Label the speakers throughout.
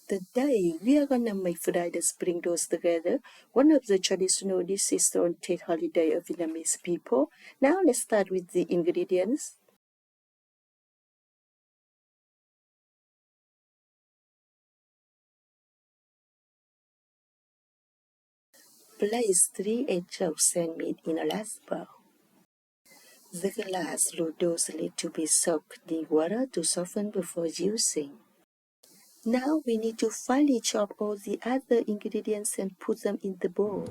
Speaker 1: Today, we are gonna make fried spring rolls together, one of the traditional dishes on Tết holiday of Vietnamese people. Now let's start with the ingredients. Place 3 eggs of sand meat in a large bowl. The glass noodles need to be soaked in water to soften before using. Now we need to finely chop all the other ingredients and put them in the bowl.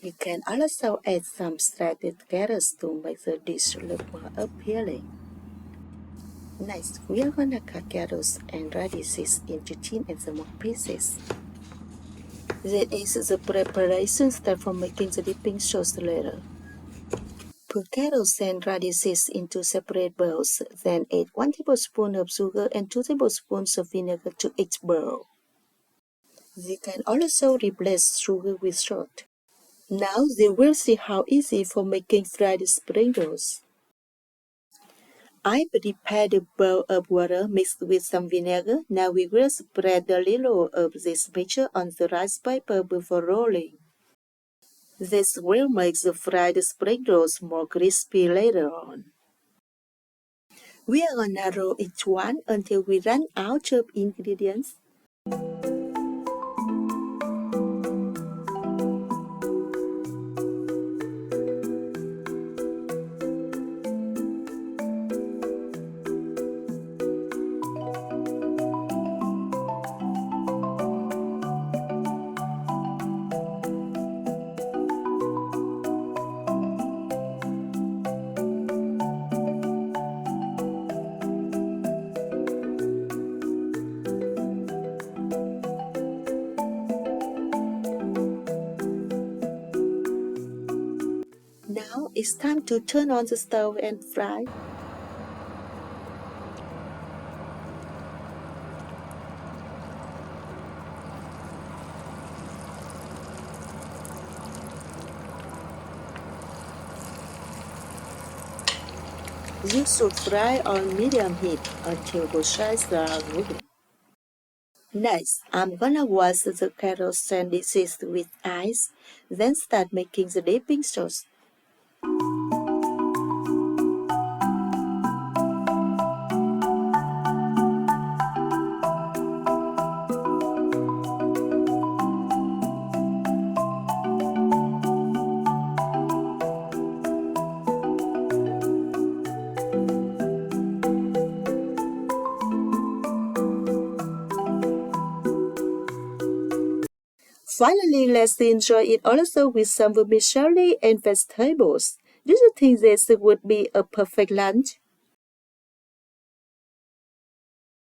Speaker 1: You can also add some shredded carrots to make the dish look more appealing. Next, we are gonna cut carrots and radishes into thin and small pieces. That is the preparation step for making the dipping sauce later. Put carrots and radishes into separate bowls, then add 1 tablespoon of sugar and 2 tablespoons of vinegar to each bowl. You can also replace sugar with salt. Now they will see how easy for making fried spring rolls. I prepared a bowl of water mixed with some vinegar. Now we will spread a little of this mixture on the rice paper before rolling. This will make the fried spring rolls more crispy later on. We are gonna roll each one until we run out of ingredients. Now it's time to turn on the stove and fry. You should fry on medium heat until both sides are golden. Next, I'm gonna wash the carrots and dishes with ice, then start making the dipping sauce. Finally, let's enjoy it also with some vermicelli and vegetables. Do you think this would be a perfect lunch?